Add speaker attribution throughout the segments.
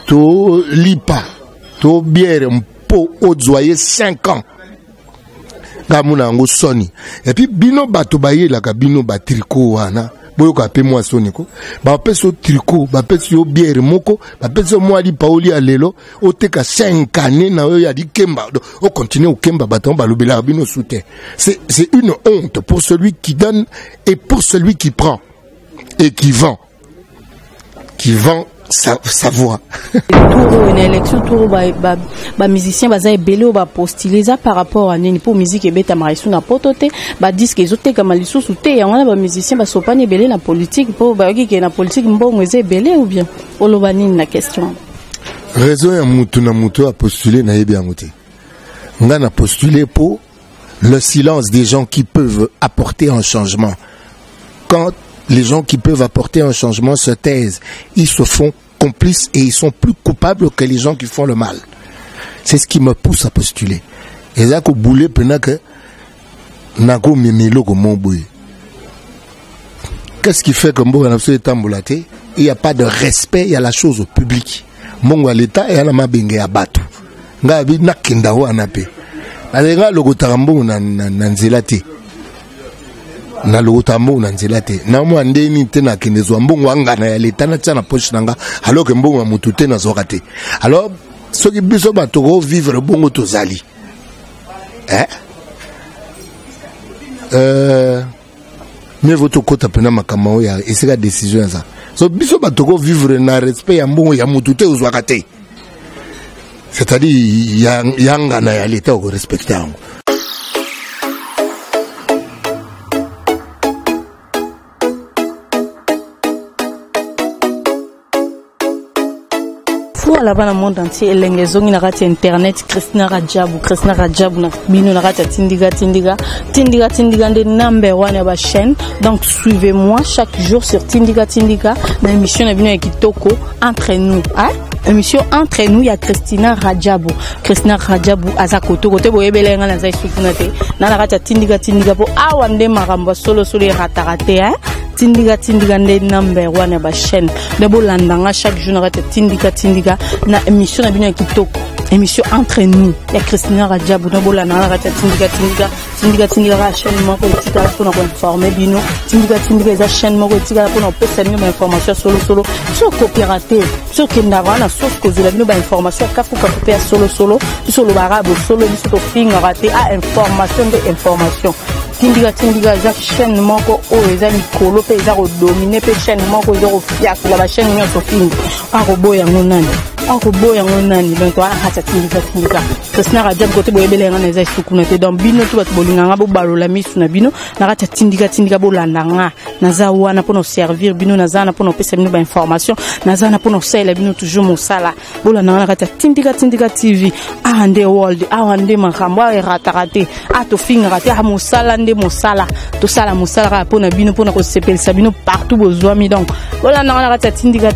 Speaker 1: to lipa to bière mpo ozoyer 5 ans gamuna ngo soni et puis bino bato baye la bino ba tricot wana boyo ka pe moi soniko ba peso tricot ba peso bière moko ba peso moi lipa oli alelo o teka 5 années na yo ya di kemba o continue au kemba baton ba lobela bino soutien. C'est une honte pour celui qui donne et pour celui qui prend et qui vend sa voix.
Speaker 2: Une élection, tout les musiciens baza belé ba postuler ça par rapport à nini pour musique et beta marisu na potote ba disque ezote kama lisusu te ya wana ba musiciens ba sopane belé na politique pour ba ki na politique mbongo eze belé ou bien oloba nini na question.
Speaker 1: Raison ya mutu na mutu a postuler na yebi amuti. Nga na postuler pour le silence des gens qui peuvent apporter un changement. Quand les gens qui peuvent apporter un changement se taisent, ils se font complices et ils sont plus coupables que les gens qui font le mal. C'est ce qui me pousse à postuler. Et ça, boulé que qu'est-ce qui fait que il n'y a pas de respect, il y a la chose au public. Mongo à l'État et à la mabenge à Batu. Ngabi nakindaho anape. Alenga logo tarambo na nzelate. Na lotambo na nzelate na mo andeni te na kinezwa mbongo anga na l'État na tsana poche nanga alors que mbongo mutu te na zokate. Alors ceux qui biso batoko vivre bongo tozali mais votre kota pena makamao ya esika décision ça so biso batoko vivre na respect ya mbongo ya mutu te ozwakate, c'est-à-dire yanga na l'État au respecter yango.
Speaker 2: Là-bas dans le monde entier, les gens qui ont internet, Christina Radjabou na bino na rata tindiga de number 1 à chaîne. Donc suivez-moi chaque jour sur tindiga dans l'émission bino ya kitoko entre nous, hein? Émission entre nous, il y a Christina Radjabou azakoto kote boyebelenga na zai sukunate na la rata tindiga po awande maramba solo ratarate, hein? Tindiga de number 1 à chaîne. De bolandanga chaque jour na rata tindiga na émission na bino kitoko, émission entre nous, il y a Christina Radjabou na bolandanga na rata tindiga la chaîne moko tika pour nous informer bino tindiga za chaîne moko tika pour nous passer une information solo sur coopérative sur kendava na source que la bino ba information kafu kopéa solo sur le barabu solo sur finga raté à information tindiga za chaîne moko o eza likolo pe eza ko dominer pe chaîne moko eza ko fiak la chaîne nyonso finga akoboya ngonani donc wana hata tindiga Christina Radjabou kote boyebelenga na eza sukunate donc bino tu bat bolinganga bo balola misu na bino na rata tindiga bolandanga naza wana pour nous servir bino naza na pour nous pesa bino ba information naza na pour nous sala bino toujours mosala bolandanga na rata tindiga TV ande world ande makambo ratarate to finga rate ha mosala nde mosala to sala mosala pour na bino pour na ko sepelisa bino partout bozwami donc bolandanga na rata tindiga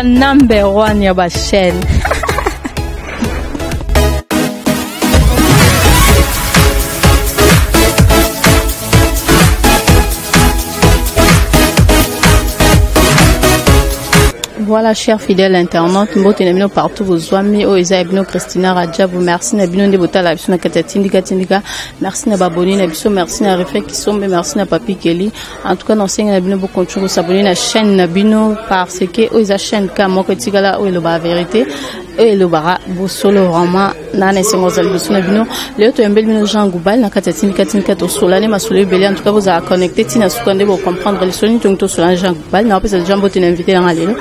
Speaker 2: number 1 ya ba chaîne. Voilà, chers fidèles internautes, nous partout vos amis, Christina Radjabou, merci Nabino de Bota la Bisona Tindiga, merci Nababoni, Nabiso, merci na Reflect qui sont, merci na Papi Kelly. En tout cas, nous enseignons Nabino pour continuer à s'abonner à la chaîne Nabino parce que la chaîne Kamoko Tigala où est la vérité. Et le bara solo vraiment nane sengozali busuna bino leo to embel bino Jean Goubal na katatinka to solane masolo belé en tout cas vous a connecté tina sukande pour comprendre les soni to solane Jean Goubal na pesa Jean Botin invité dans lelo.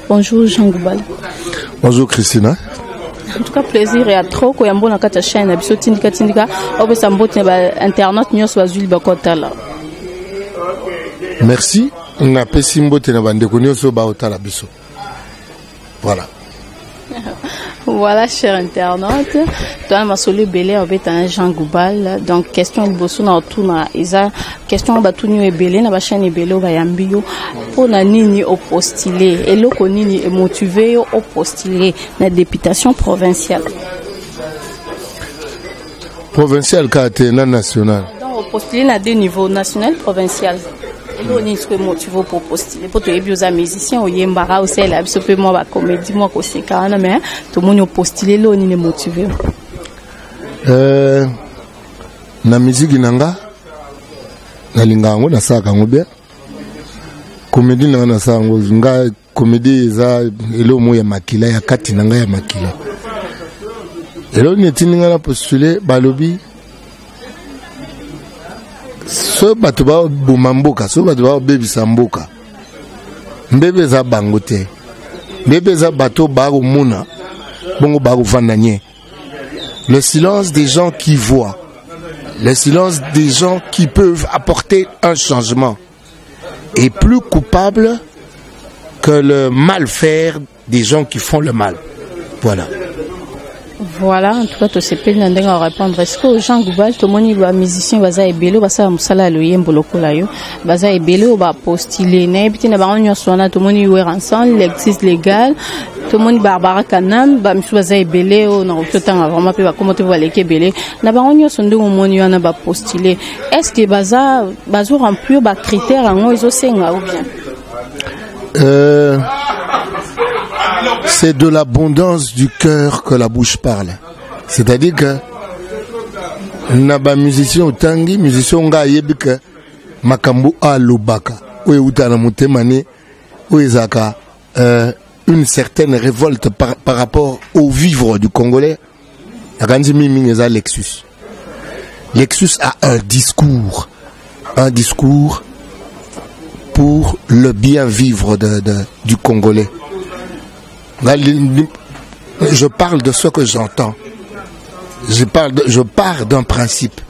Speaker 2: Bonjour Jean Goubal.
Speaker 1: Bonjour Christina.
Speaker 2: En tout cas plaisir et à trop ko yambo na kata chaîne na biso tindika o pesa mbote ba internet nyos bazuli bakota là.
Speaker 1: Merci na pesi mbote na bande ko nyos ba otala biso. Voilà.
Speaker 2: Voilà, chers internautes, toi, ma solu belé avec un Jean Goubal. Donc, question de bosso na tuna isa question ba tunu ebelé na ba chaîne ebelé ba yambio pour na nini au postulé et loko nini est motivé au postulé la députation provinciale.
Speaker 1: Provinciale car na national.
Speaker 2: Donc, au postulé na deux niveaux national provincial. Elo ni ce que motivé pour postuler pour te bien aux musiciens au yembara aussi là biso pe moi ba comédie moi ko sekana mais tout le monde postuler lo ni motivé.
Speaker 1: Na musique nanga na lingango na saka ngobia comédie na saka nga comédie za elo mo ya makila ya kati nanga ya makila elo netinga na postuler balobi so bato ba bumamboka so bato ba bebisa mboka mbebe za bangote mbebe za bato ba muna bongo ba vanda nye. Le silence des gens qui voient, le silence des gens qui peuvent apporter un changement est plus coupable que le mal faire des gens qui font le mal. Voilà.
Speaker 2: Voilà, en tout cas, tu sais pas à répondre. Est-ce que Jean Goubal, tout le monde va musicien, va ebelo, va ça musala le yembo lokolayo, va ebelo, va postuler, né, puis na baron yosona, tout le monde y ensemble, l'exercice légal, tout le monde Barbara Kanam, va monsieur va ebele, on a tout le temps vraiment pas comment tu vois les kebele, na baron yosonde au monde y en a va postuler. Est-ce que baza remplir ba critères en ils osenga ou bien?
Speaker 1: C'est de l'abondance du cœur que la bouche parle. C'est-à-dire que naba musicien otangi musicien nga yebika makambo alobaka ou utana mutemane ou ezaka une certaine révolte par rapport au vivre du Congolais. Akanzi mimi eza Lexus. Lexus a un discours pour le bien vivre du Congolais. Je parle de ce que j'entends. Je pars d'un principe.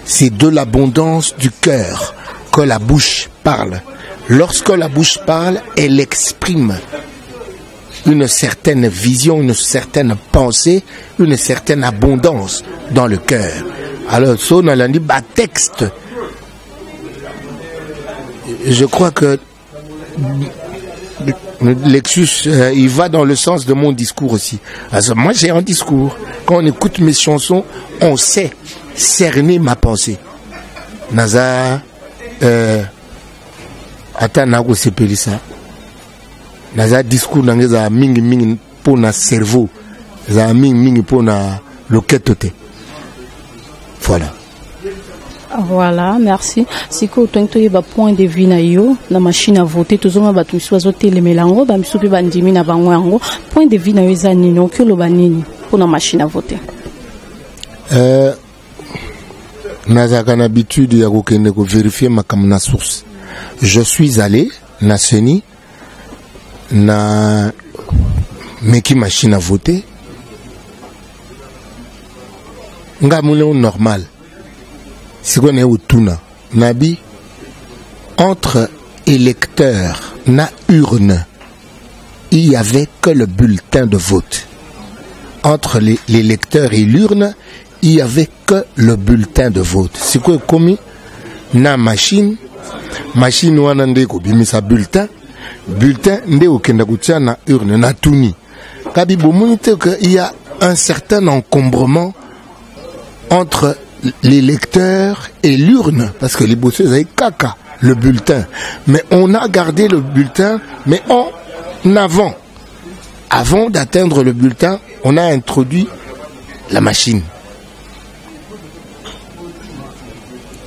Speaker 1: C'est de l'abondance du cœur que la bouche parle. Lorsque la bouche parle, elle exprime une certaine vision, une certaine pensée, une certaine abondance dans le cœur. Alors, ça, on a dit, texte. Je crois que Lexus, il va dans le sens de mon discours aussi. Alors, moi, j'ai un discours. Quand on écoute mes chansons, on sait cerner ma pensée. Naza, Atanago Sepelisa. Naza discours nangeza mingi pour na cerveau. Za mingi pour na loketote. Voilà.
Speaker 2: Voilà, merci. Si que autant que ba point de vue na yo na machine à voter tozoma ba tumiso azote le melango ba miso pe bandimi na bango yango point de vue na yo za nino que lo banini pour na machine à voter.
Speaker 1: Nazaka na habitude ya kokende ko vérifier makambo na source. Je suis allé na Seni na meki machine à voter. Ngamule normal. C'est qu'on est au Tuna. Nabi, entre électeurs, na urne, il n'y avait que le bulletin de vote. Entre l'électeur et l'urne, il n'y avait que le bulletin de vote. C'est quoi commis? Na machine wana ndeko bimisa bulletin ndeko kenda kutia na urne na tuni. Kabi bomunite que il y a un certain encombrement entre l'électeur et l'urne, parce que les bosseurs avaient caca le bulletin, mais on a gardé le bulletin, mais en avant d'atteindre le bulletin, on a introduit la machine.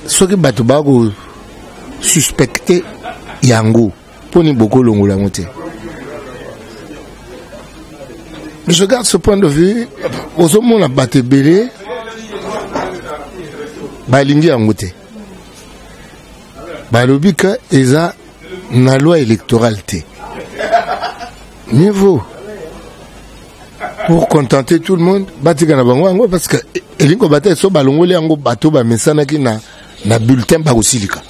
Speaker 1: Ce que Batubago suspectait Yango, poni beaucoup longo la montée. Je garde ce point de vue. Aux hommes on a battu belé. Balingi angote. Balobi que eza na loi électorale té. Mieux vaut pour contenter tout le monde batika na bango ango parce que elingo bata so balongoli ango bato ba mesana ki na bulletin ba osilika.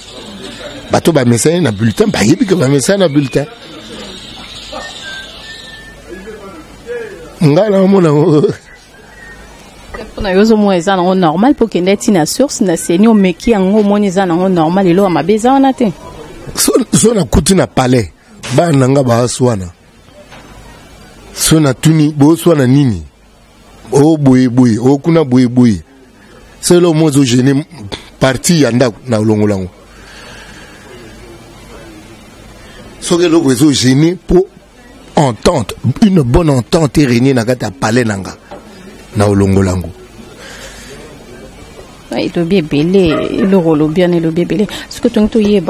Speaker 1: Bato ba mesana na bulletin ba yebi que ba mesana na bulletin. Ngala mona
Speaker 2: na yozo mo eza na normal pour kende tina source na seni o meki ango mo eza na normal elo mabeza wana te
Speaker 1: so na kuti na palais ba nanga ba aswana so na tuni bo swana nini o boye o kuna boye c'est le mozo gêné parti yanda na longolango ce que le réseau gêné pour entente, une bonne entente et régner na kata palais nanga na olongolango.
Speaker 2: Oui, le bébé, le rôle bien et le bébé. Ce que tu as dit,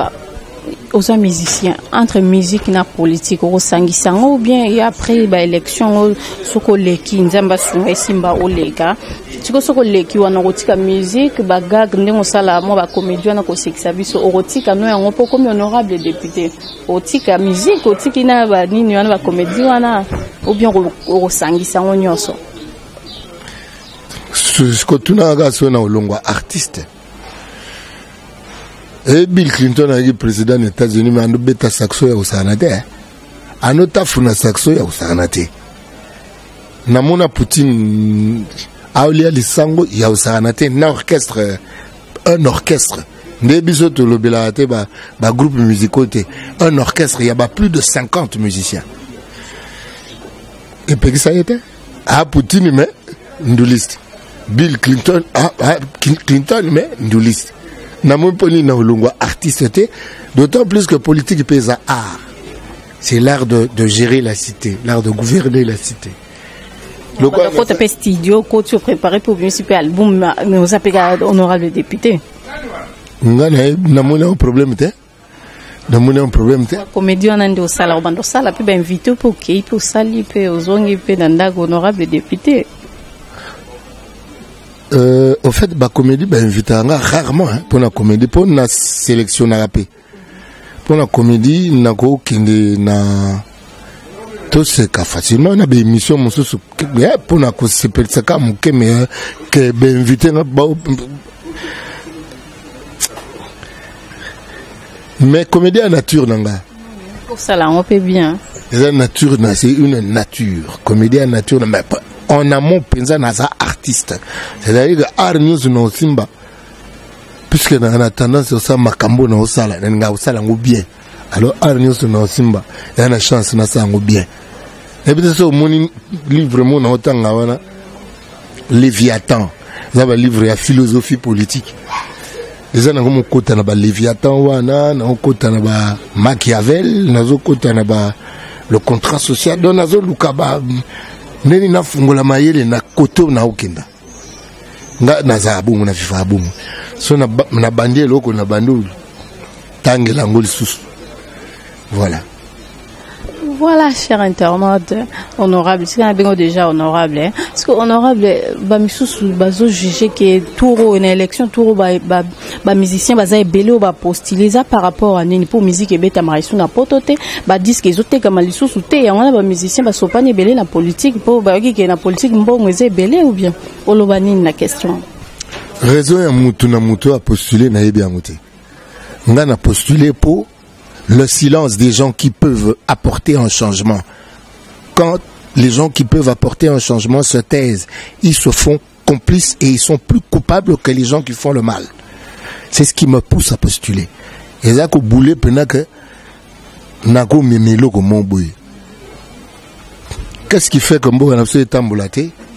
Speaker 2: aux musiciens, entre musique et politique, au sanguisango ou bien et après l'élection, ce que les qui n'aiment pas simba ou les gars, ce que les qui ont rotika musique, bagag, n'ont sala, moi comédien na kosik sabiso, rotika nous on peut comme honorable député, rotika musique, rotika na ba ni ni na comédien na ou bien au sanguisango nyoso.
Speaker 1: Ce que tu n'as pas sur na olongwa artiste. Et Bill Clinton a été président des États-Unis, mais on a bêta saxo ya usanate. On a tafuna saxo ya usanate. Namona Poutine Aulia lisango ya usanate na orchestre, un orchestre. Ndebiso to lobelate ba groupe musicaux un orchestre, il y a plus de 50 musiciens. Et puis ça y était. Ah Poutine mais nduliste. Bill Clinton Clinton mais nduliste. Namoponi na olongwa artiste, d'autant plus que politique pèse à art. C'est l'art de gérer la cité, l'art de gouverner la cité.
Speaker 2: Le quoi tu fais studio, quand tu prépares pour municipal album, mais on s'appelle honorable député.
Speaker 1: Namona un problème te. Namona un problème te.
Speaker 2: Comédien nande au sala, au sala puis ben invité pour qui pour sali puis aux ongi puis nanda honorable député.
Speaker 1: Au fait, la comédie, invité rarement pour la comédie, pour la sélection rapée. Pour la comédie, na go kinde na tout ce cas facilement, on a des émissions, pour la c'est peut-être ça mais que invité mais comédie à nature nanga.
Speaker 2: Pour ça là, on peut bien.
Speaker 1: La nature, c'est une nature. Comédie à nature, mais en amont, pensa naza artiste. C'est-à-dire que art news no simba. Puisque on a tendance à ça makambo na osala, nga osala ngo bien. Alors art news no simba, il y a une chance na ça ngo bien. Et puis ça mon livre mon otanga wana Léviathan. Ça va livre ya philosophie politique. Les gens ont kota na ba Léviathan wana, na kota na ba Machiavel, na zo kota na ba le contrat social, donc na zo lukaba neni na fungola mayele na koto na okenda nga na zabu na fifa abumu so na bandie loko na bandulu tangela ngoli susu voilà.
Speaker 2: Voilà, cher internaute, honorable, c'est un bien déjà honorable, hein. Parce que honorable, bamisous bazo jugé que touro une élection touro ba musicien baza belé ba postuler ça par rapport à nini pour musique et beta marisu na potote ba disque ezote kama lisusu te ya wana ba musicien ba sopane belé na politique pour ba ki na politique mbongo eze belé ou bien oloba nini na question.
Speaker 1: Raison ya mutu na mutu a postuler na yebi amuti. Nga na postuler pour le silence des gens qui peuvent apporter un changement. Quand les gens qui peuvent apporter un changement se taisent, ils se font complices et ils sont plus coupables que les gens qui font le mal. C'est ce qui me pousse à postuler. Et ça, boulé que qu'est-ce qui fait que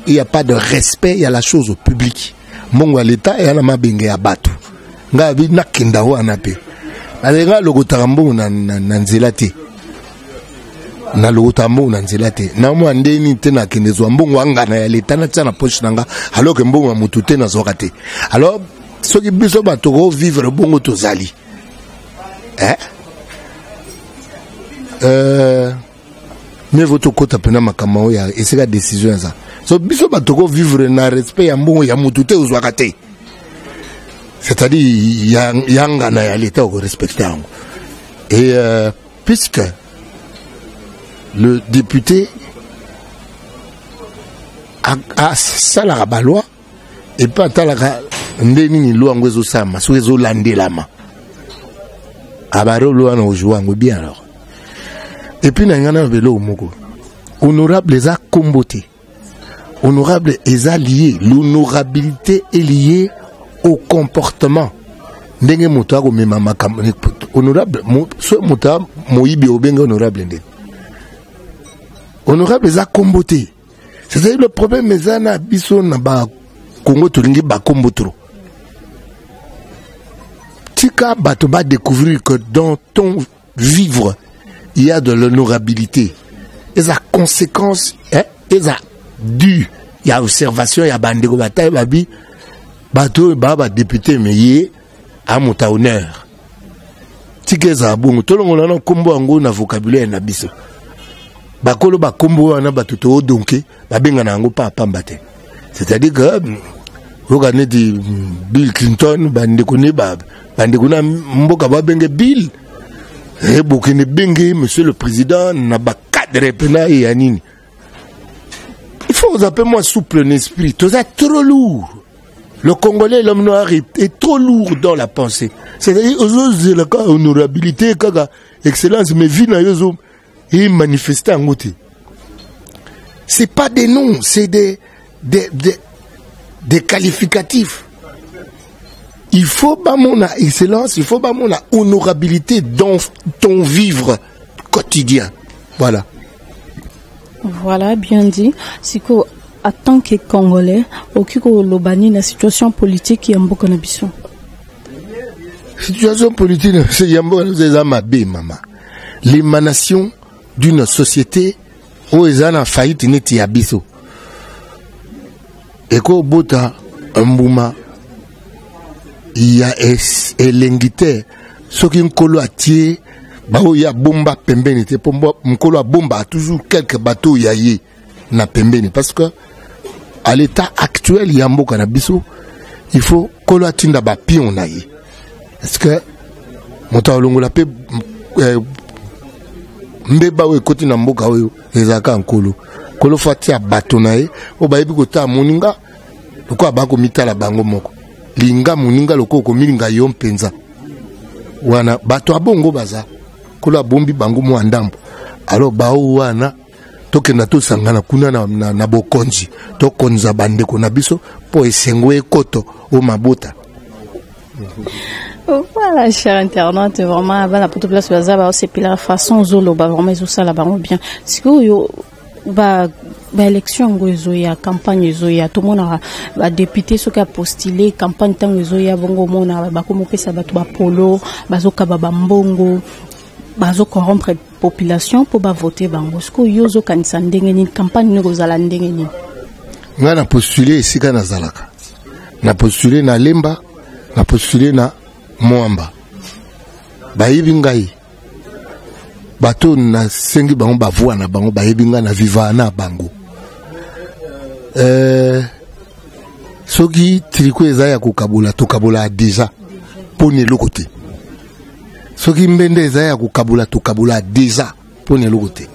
Speaker 1: il n'y a pas de respect, il y a la chose au public. Mongo à l'État et à la mabenge à Batu. Ngabi nakindaho anape. Alenga logo tarambo na nzelate. Na logo tambo na nzelate. Na mo andeni te na kindezo mbongo anga na l'État na tsana poche nanga alors que mbongo mutu te na zokate. Alors ceux qui biso batoko vivre bongo tozali. Mais votre côté pena makamao ya et c'est la décision ça. So biso batoko vivre na respect ya mbongo ya mutu te ozokate. C'est-à-dire, yanga na l'État au respecter. Et puisque le député a ça la loi et pas ta la ndeni loi ngwezo sama souzo landelama. Abaro loi no jouer bien alors. Et puis n'angana velo moko. Honorable les a comboté. Honorable les a lié. L'honorabilité est liée au comportement. Ndenge moto ko mema makam honorable so moto moyibi obenga honorable ndenge. Honorable za komboté. C'est le problème ezana biso na ba Congo tolingi ba kombotro. Tika bato ba découvrir que dans ton vivre il y a de l'honorabilité. Et ça conséquence, et ça dû. Il y a observation, il y a bandego bataille, babi, bateau, baba député, mais y a mon honneur. Si que ça bon, tout le monde a un combo en gros, na vocabulaire na biso. Bakolo ba combo ana batuto donké, babenga na ngo pa pambate. C'est-à-dire que vous regardez Bill Clinton, bandeko ne bab, bandeko na mboka ba benge Bill. Et bokene benge monsieur le président na ba cadre pena et anini. Il faut un peu moins souple en esprit. Tout ça trop lourd. Le Congolais, l'homme noir est trop lourd dans la pensée. C'est-à-dire, aux la honorabilité, kaga excellence, mais vie na yozo et manifester en côté. C'est pas des noms, c'est des qualificatifs. Il faut pas mon excellence, il faut pas mon honorabilité dans ton vivre quotidien. Voilà.
Speaker 2: Voilà, bien dit. C'est que, en tant que Congolais, au Lobani, la situation politique qui est en Bokanabiso.
Speaker 1: Situation politique, c'est maman. L'émanation d'une société où ils ont en faillite neti abiso. Et quand bota mbouma, il y a l'engité, ce qui est un colo à tier. Bao ya bomba pembeni te pombo mkolo bomba toujours quelques bateaux yaye na pembeni parce que à l'état actuel ya mboka na biso il faut kolo atinda ba pion na ye parce que mota olongola pe mbeba we koti na mboka we ezaka nkolo kolo fatia bateau na ye o ba yebi kota moninga lokwa ba ko mitala bango moko linga moninga lokoko ko milinga yo mpenza wana bato abongo baza kola bombi bango mo andambo alors bao wana tokenda to sangana kuna na bokonzi to konza bandeko na biso po esengo ekoto o mabota.
Speaker 2: Voilà, cher internaute, vraiment la poto place bazaba c'est la façon zolo ba vraiment zo ça là bien. Si yo ba élection ngozo ya campagne zo ya tout monde ba député so ka postuler campagne tango zo ya bongo mona ba ko pesa ba to ba polo bazoka ba mbongo bazo corrompre population pour ba voter bango sko yozo kanisa ndenge ni campagne ne kozala ndenge ni
Speaker 1: nga na postuler sika na zalaka na postuler na lemba na postuler na moamba ba yibingai bato na sengi bango ba voix na bango ba yibinga na viva na bango soki triko ezaya ko kabula to kabula déjà pone le côté. Ce qui mbende ezaya kukabula tukabula déjà pour ne lokote.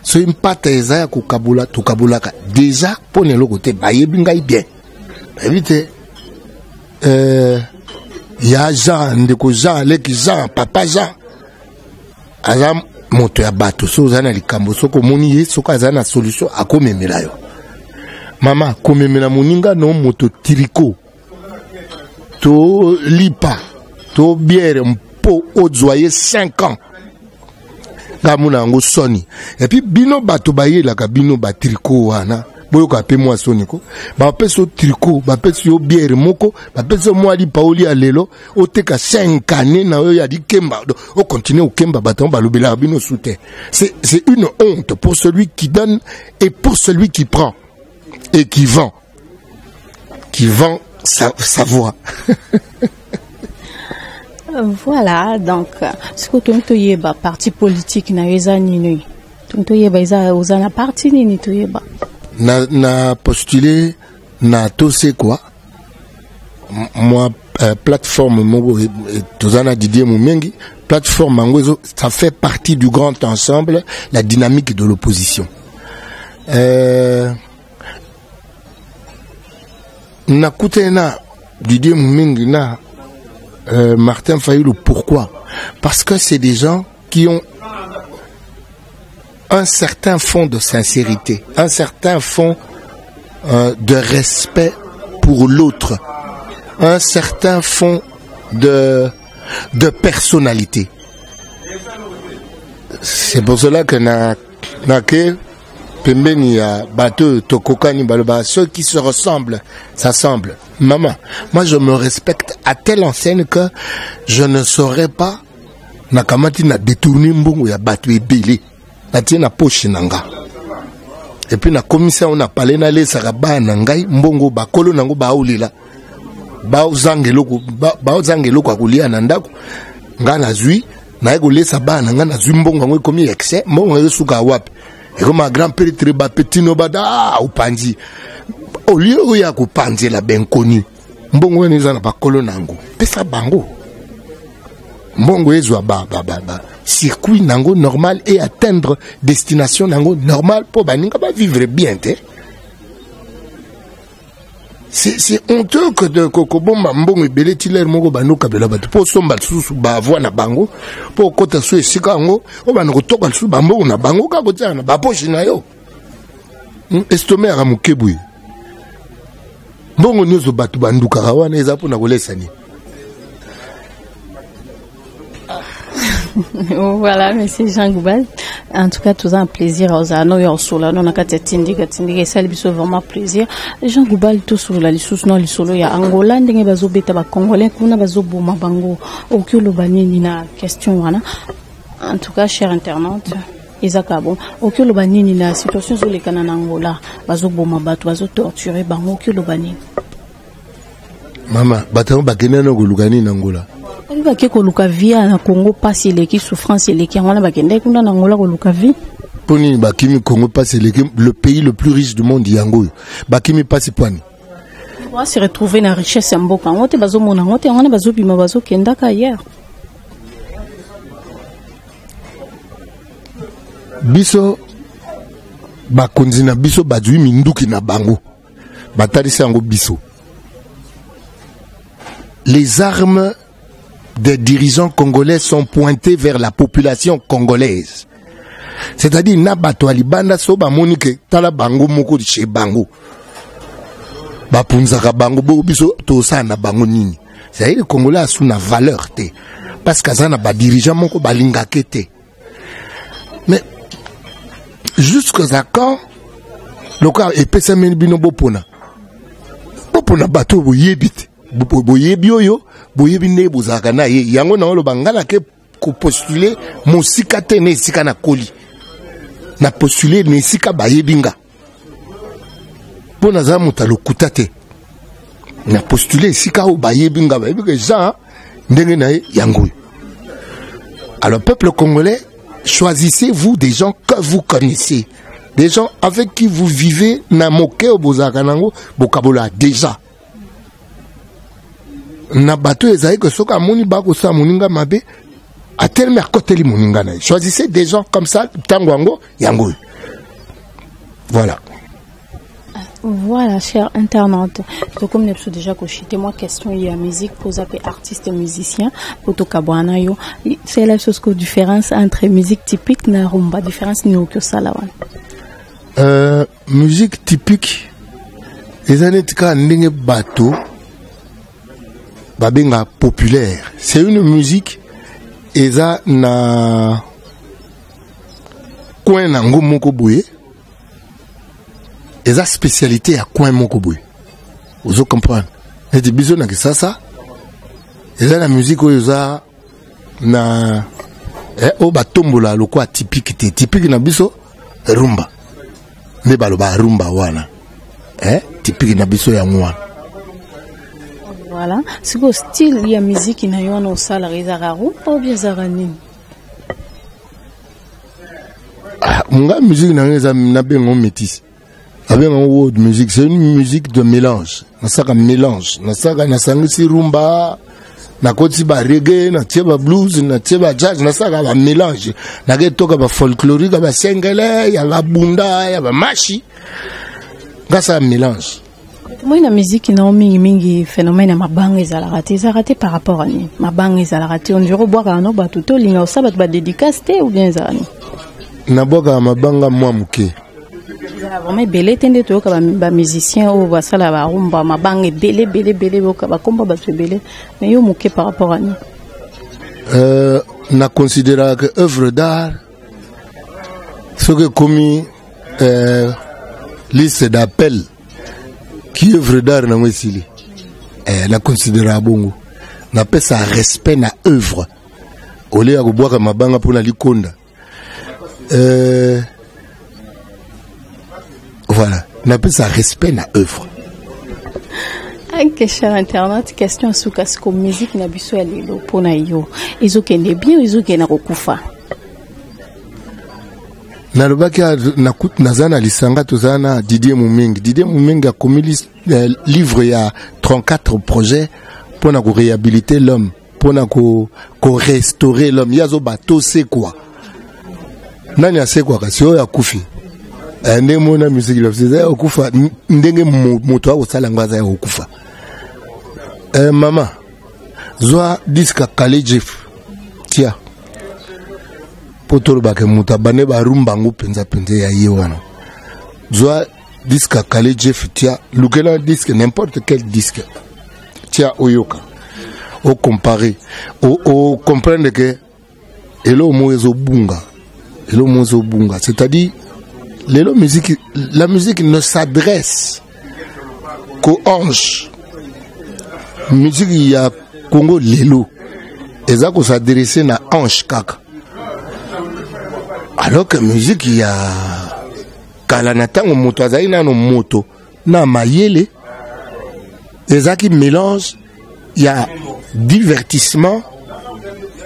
Speaker 1: Ce qui mpata ezaya kukabula tukabula déjà pour ne lokote bayebi ngai bien. Évite ya Jean ndeko Jean leki Jean papa Jean azam moto ya bato so zana likambo soko moni ye soko azana solution akomemela yo. Mama komemela moninga no moto tiriko to lipa to bière au joyeux 5 ans. Gamuna ngo soni. Et puis bino bato baye la kabino ba tricot wana. Boyo ka pe moi soniko. Ba pe so tricot, ba pe so bière moko, ba pe so moi li paoli alelo, o teka 5 années na yo ya di kemba. O continue au kemba baton ba lobela bino soute. C'est une honte pour celui qui donne et pour celui qui prend et qui vend sa voix.
Speaker 2: Voilà, donc, ce que tu as parti politique, na yeza nini. Tu as na parti nini tu yeba.
Speaker 1: Na postulé na to c'est quoi? Moi plateforme mo tozana Didier Mumengi, plateforme Mangozo, ça fait partie du grand ensemble, la dynamique de l'opposition. Na kutena Didier Mumengi na Martin Fayulu, pourquoi? Parce que c'est des gens qui ont un certain fond de sincérité, un certain fond de respect pour l'autre, un certain fond de personnalité. C'est pour cela que pembeni ya bateau tokokani baloba ceux qui se ressemblent s'assemblent. Maman, moi je me respecte à telle enseigne que je ne saurais pas na kamati na détourner mbongo ya bato ebele na tie na poche nanga. Et puis na commissaire on a parlé na lesaka ba na ngai mbongo bakolo nango baolela baozangeloko baozangeloko akulia na ndako nga na zui na eko lesa ba na nga na zui mbongo ngo komi excès mbongo yesuka wapi et comme ma grand-père très bas petit no bada upanzi au lieu ya kupanzi la ben connu mbongo neza na bakolo nango pesa bango mbongo ezwa ba circuit nango normal et atteindre destination nango normal pour baninga ba vivre bien te. C'est honteux que de kokobomba mbongo ebele tiler moko banuka bela batu po somba susu ba voix na bango po kota so esika ngo o banoko toka susu ba mbongo na bango ka kotiana ba poche na yo estomac ya mukebu mbongo nyozo batu banduka wana eza po na kolesani.
Speaker 2: Voilà, monsieur Jean Goubal. En tout cas, tout un plaisir. Aux anneaux et au sol, on a qu'à tindiga, ça lui fait vraiment plaisir. Jean Goubal, tout sur la liste, non, le solo, il y a Angola, n'engue bazo beta ba Congolais, kuna bazo bouma bango, aucun lobani ni na question, wana. En tout cas, chers internautes, Isaka bon, aucun lobani ni na situation sur les canaux Angola, bazo bouma bato, bazo torturer bango, aucun lobani.
Speaker 1: Maman, batamo bakena no golugani na Angola.
Speaker 2: Il qui koluka via na Congo passe les qui souffrance les qui on a bakende kuna na Angola koluka vie.
Speaker 1: Poni bakimi Congo passe le pays le plus riche du monde yango. Bakimi passe poani.
Speaker 2: On va se retrouver na richesse mboka. On te bazo mona, on te on bazo bima bazo kenda ka hier.
Speaker 1: Biso bakonzi na biso badui minduki na bango. Batalisa yango biso. Les armes des dirigeants congolais sont pointées vers la population congolaise. C'est-à-dire, Nabato Alibanda Soba Monique, Tala Bango Moko de chez Bango. Bapunzaka Bango, Bobiso, Tosa na Bango Nini. C'est-à-dire, le Congolais a sous la valeur, te. Parce que ça n'a pas dirigeant Moko Balingakete. Mais, jusqu'à quand, le cas est Pessamene Bino Bopona. Bopona Bato, Boyebit. Boyebi oyo boyebi ne bozaka na ye yango na lo bangala ke ko postuler mosika te ne sika na koli na postuler ne sika bayebinga pona za muta lokuta te na postuler sika o bayebinga bayebi ke Jean ndenge na ye yango. Alors peuple congolais, choisissez-vous des gens que vous connaissez, des gens avec qui vous vivez na moke o bozaka nango bokabola déjà. Na bato ezaï que soka moni bako sa moninga mabe a tel mercoteli moninga na. Choisissez des gens comme ça tangwango yango. Voilà.
Speaker 2: Voilà, chers internautes. Donc, comme nous avons déjà coché, moi, question, il y a musique, pose à artiste musicien, pour tout kabwana yo. C'est la chose que différence entre musique typique na rumba, différence ni au que ça là.
Speaker 1: Musique typique, les années tika ndenge bateau. Babenga populaire. C'est une musique eza na coin na ngomoko boye. Eza spécialité à coin moko boye. Vous comprenez? Et des bisous na ça. Eza la musique eza na o batombola lokwa typique te. Typique na biso rumba. Ne baloba rumba wana. Typique na biso ya mwa.
Speaker 2: Voilà, c'est quoi style il y a musique qui n'a eu un salaire zararu ou bien zarani.
Speaker 1: Nga musique n'a eu na bien on métis. Avec un word musique, c'est une musique de mélange. Na saka mélange, na saka na sangisi rumba, na koti ba reggae, na tieba blues, na tieba jazz, na saka ba mélange. Na ke toka ba folklorique, ba sengele, ya ba bunda, ya ba mashi. Nga ça mélange.
Speaker 2: Moi, la musique, il y a un phénomène à ma banque, ils ont raté par rapport à nous. Ma banque, ils ont raté. On dirait boire un autre bateau, il y a ça, va dédicace, ou bien ça.
Speaker 1: Na boire ma banque, moi, mouké.
Speaker 2: Vraiment, belé, tende, tu vois, ba musicien, ou va ça, la rumba, ma banque, belé, ba combat, ba belé. Mais yo, mouké par rapport à nous.
Speaker 1: Na considéré que œuvre d'art, ce que commis, liste d'appel, qui œuvre d'art na mwesili na considérer bongo na pesa respect na œuvre Olé ya boire mabanga pour na likonda. Voilà, n'a pas ça respect na œuvre.
Speaker 2: Ok, cher internaute, question sur qu'est-ce que musique n'a pas sur les lots pour naïo. Ils ont qu'un bien, ils ont qu'un recouffa.
Speaker 1: Na lobaki na kut nazana lisanga tozana Didier Moumenga a commis livre il y a 34 projets pour na réhabiliter l'homme, pour na restaurer l'homme. Yazo bateau c'est quoi? Nani ase quoi kasi o ya kufi. Ndenge mona musique la faisait okufa ndenge moto wa sala ngwaza ya okufa. Maman zoa disque Kale Jeff. Tia. Potolo bake mutabane ba rumba ngo penza ya yewana. Zoa disque Kale Jeff tia lukela disque n'importe quel disque. Tia oyoka. O comparer, o comprendre que elo moezo bunga. Elo moezo bunga, c'est-à-dire la musique ne s'adresse qu'aux anges. Musique il y a Congo lelo. Et ça qu'on s'adresse na ange kaka. Alors que musique il y a kalanata ngo moto azai na no moto na mayele. Et ça qui mélange il y a divertissement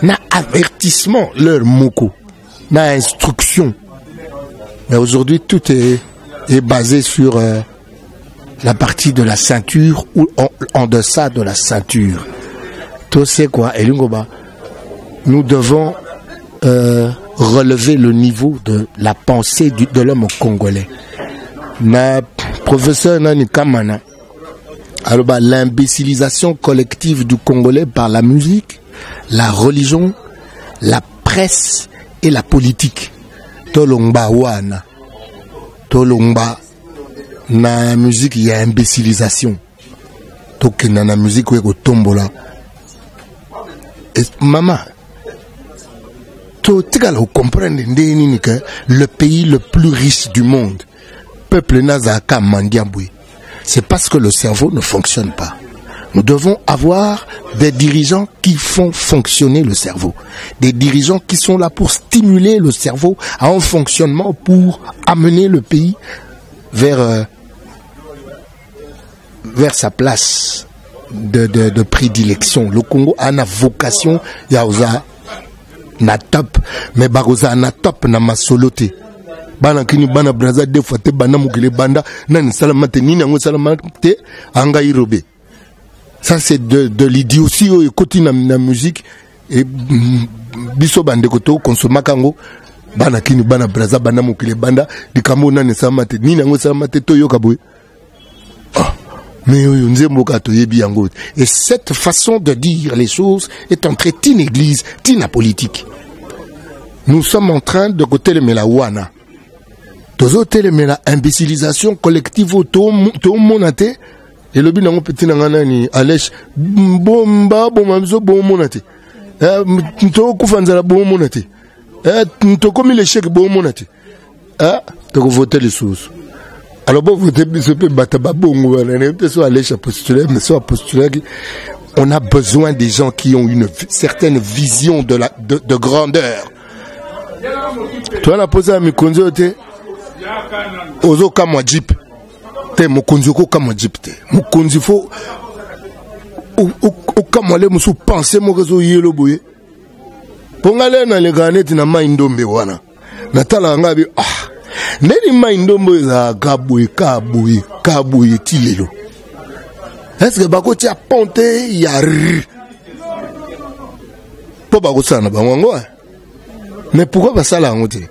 Speaker 1: na avertissement leur moko na instruction. Mais aujourd'hui tout est basé sur la partie de la ceinture ou en deçà de la ceinture. Tout c'est quoi? Et nous devons relever le niveau de la pensée de l'homme congolais. Na professeur Nani Kamana, alors l'imbécilisation collective du Congolais par la musique, la religion, la presse et la politique. Tolongba wana, tolongba na musique il y a imbécilisation. Donc dans la musique où il tombola. Et maman, tu comprendre que le pays le plus riche du monde, peuple nazaka mandiamboué, c'est parce que le cerveau ne fonctionne pas. Nous devons avoir des dirigeants qui font fonctionner le cerveau. Des dirigeants qui sont là pour stimuler le cerveau à un fonctionnement pour amener le pays vers sa place de prédilection. Le Congo a une vocation, yaoza na top, mais baroza na top na masolote. Bana kini bana braza de fois te bana mukile banda nani salamate nini ngo salamate anga irobe. Ça c'est de l'idiotie au côté na musique et biso bande koto consomma kango bana kini bana braza bana mukile banda dikamo nani salamate nini ngo salamate to yoka boy. Mais et cette façon de dire les choses est entrée in église, tina politique. Nous sommes en train de côté le melawana. Tozo tele mela imbécilisation collective to monate et le binango petit nangana ni alèche bomba bomamzo bon monate. To kufanzala bon monate. To comme les chèques bon monate. To voter les choses. Alors bon, vous on a besoin des gens qui ont une certaine vision de grandeur. Toi, on a posé à Mikonzo, Ozo Kamwa Jeep. Te Mokonzo Kamwa Jeep. Mokonzo faut. Au Kamwale, Moussou pensez, mon réseau yellow boy. Pongale na le ganet na maindombe wana. Natala ngabi, Neni maindombo za kaboué tilelo. Est-ce que bako tia ponte ya po bako sana bango? Mais pourquoi ba sala ngote?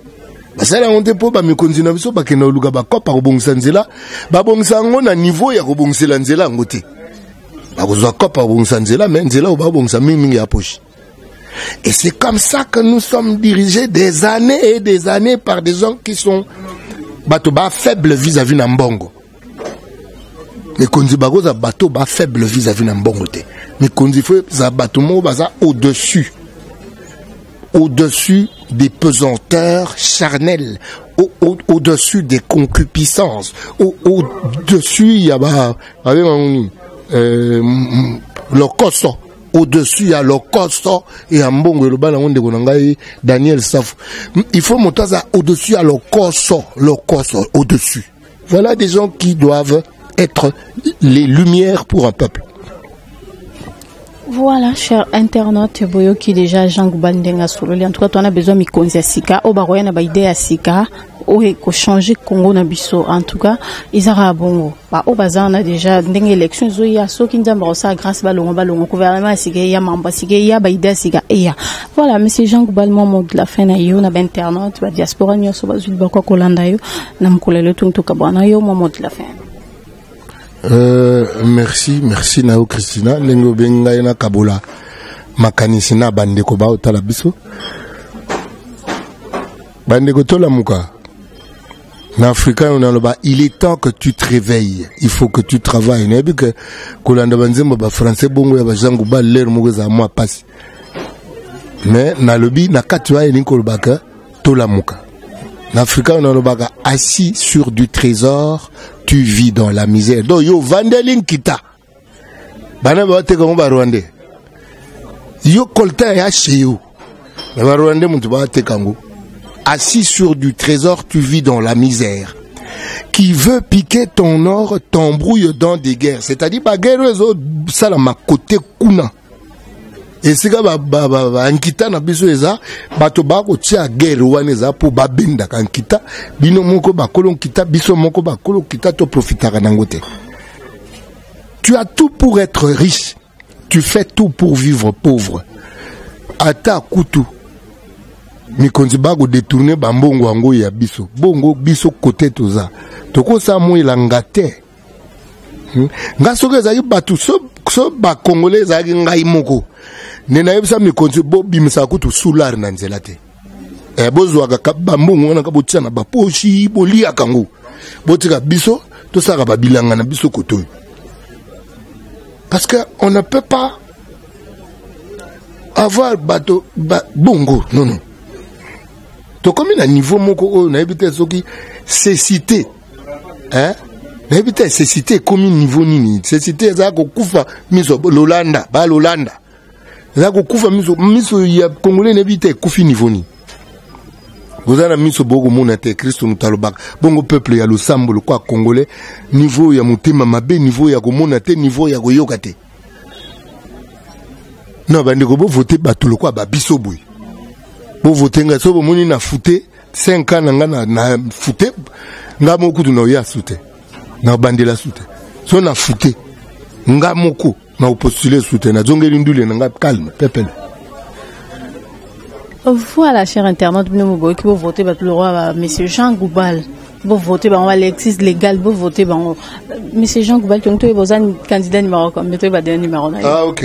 Speaker 1: Ba sala ngote po ba mikonzi na biso ba kena oluka ba kopa ko bongisa nzela, ba bongisa ngo na niveau ya ko bongisela nzela ngote. Ba ko zwa kopa bongisa nzela mais nzela ba bongisa mingi ya poche. Et c'est comme ça que nous sommes dirigés des années et des années par des gens qui sont faibles vis-à-vis d'un bongo. Mais quand on dit bateau faible vis-à-vis d'un bongo, mais quand on dit bateau au-dessus des pesanteurs charnelles, au-dessus des concupiscences, au-dessus il y a le coso au-dessus ya lokoso et en bongo le bana onde konangai Daniel Saf. Il faut monter ça au-dessus à lokoso au-dessus. Voilà des gens qui doivent être les lumières pour un peuple.
Speaker 2: Voilà, cher internaute, boyo qui déjà Jean Goubal ndenga sololi. En tout cas, on a besoin de mikonzi sika, o baroya na ba idée à sika, o ko changer Congo na biso. En tout cas, izara bongo. Ba o bazana déjà ndenge élection zo ya so kinzamba rosa grâce balongo gouvernement sika ya mamba sika ya ba idée sika ya. Voilà, monsieur Jean Goubal mot de la fin na yo na ba internaute, ba diaspora nyoso bazuli ba ko kolanda yo na mkolelo tuntu kabana yo mot de la fin.
Speaker 1: Merci Nao Christina nengo benga na kabola makanisi na bandeko ba otala biso bandeko tola muka na africain on a le bas il est temps que tu te réveilles, il faut que tu travailles nebi que kolanda banzemba ba français bongo ya ba jangu ba l'air mo za moi passe mais na lobi na katwa ni kolbaka tola muka na africain on a le bas assis sur du trésor tu vis dans la misère. Donc, yo vandelin kita. Bana ba te ko ba Rwanda. Yo kolta ya chez yo. Ba Rwanda mutu ba te kango. Assis sur du trésor, tu vis dans la misère. Qui veut piquer ton or t'embrouille dans des guerres. C'est-à-dire ba guerre zo sala ma côté kuna. Et c'est que ankita na biso eza bato ba ko tia guerre wana eza pour ba benda kankita bino moko ba kolon kita biso moko ba kolon kita to profitera nangote. Tu as tout pour être riche, tu fais tout pour vivre pauvre. Ata kutu mikonzi ba ko détourner ba mbongo ango ya biso bongo biso côté toza toko sa mo ilangate ngaso ke za batu so ba congolais za ngai moko nena yebisa mikonzi bo bimisa kutu solar na nzela te bozwa ka bambongo na ka botia na ba poshi bolia kango botika biso to saka ba bilanga na biso koto parce que on ne peut pas avoir bato bongo non to comme na niveau moko na ebite soki c'est cité n'habite cité comme niveau nini cité za ko kufa miso lolanda ba lolanda za ko kufa miso ya congolais n'habite kufi niveau ni vous avez miso bogo monate Christo mutalobaka bongo peuple ya losambo le quoi congolais niveau ya mutema mabe niveau ya ko monate niveau ya ko yokate non ba ndeko bo voter bato le quoi ba biso boy bo voter nga so bo moni na fouté 5 ans na fouté nga mokutu na ya souté na bandela soute so na fouté nga moko na postuler soute na zongeli ndule na nga calme pepel.
Speaker 2: Voilà, cher internaute, nous qui vous voter pour le roi monsieur Jean Goubal. Vous votez pour Alexis légal, vous votez pour monsieur Jean Goubal, donc tu es un candidat numéro comme tu es numéro.
Speaker 1: Ah OK.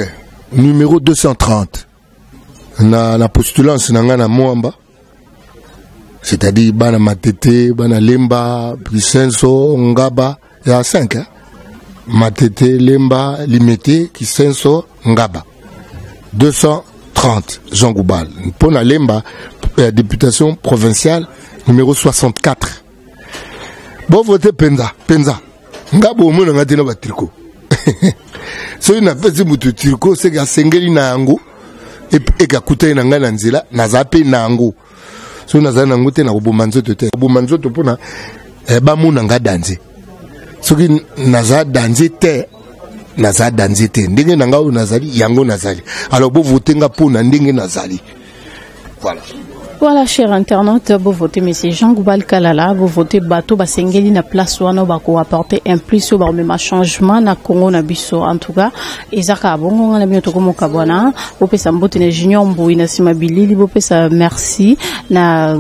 Speaker 1: Numéro 230. Na postulance na nga na Mwamba. C'est-à-dire bana matete, bana lemba, Kisenso, Ngaba, il y a 5 hein. Matete, lemba, limité, Kisenso, Ngaba. 230 Jean Goubal. Pour la lemba, députation provinciale numéro 64. Bon voter Penza. Ngaba au moins ngati na ba tricot. So ina fait mutu tricot c'est ga sengeli na yango et ga kutai na ngana nzela na zape na yango. So nazana ngote na kubumanzo te kubumanzo to pona ba muna nga danze soki naza danze te ndenge nanga o nazali yango nazali alors bo voter nga pona ndenge nazali
Speaker 2: voilà cher internaute bo voter monsieur Jean Goubal Kalala bo voter bato basengeli na place wana ba ko apporter un plus sur ba même changement na Congo na biso en tout cas ezaka bongo ngala bino to ko mokabwana bo pesa mbote na junior mbui na simabilili bo pesa merci na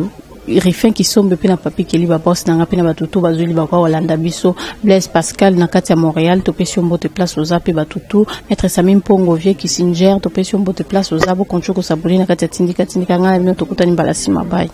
Speaker 2: Rifin qui sombe pe na papi keli ba boss na ngapi na batutu bazuli ba kwa Holanda biso Blaise Pascal na kati ya Montréal to pesio mbote place aux ape batutu maître Samim Pongo vie qui singer to pesio mbote place aux abo konchoko sabuli na kati ya tindika ngala bino to kutani balasima bye.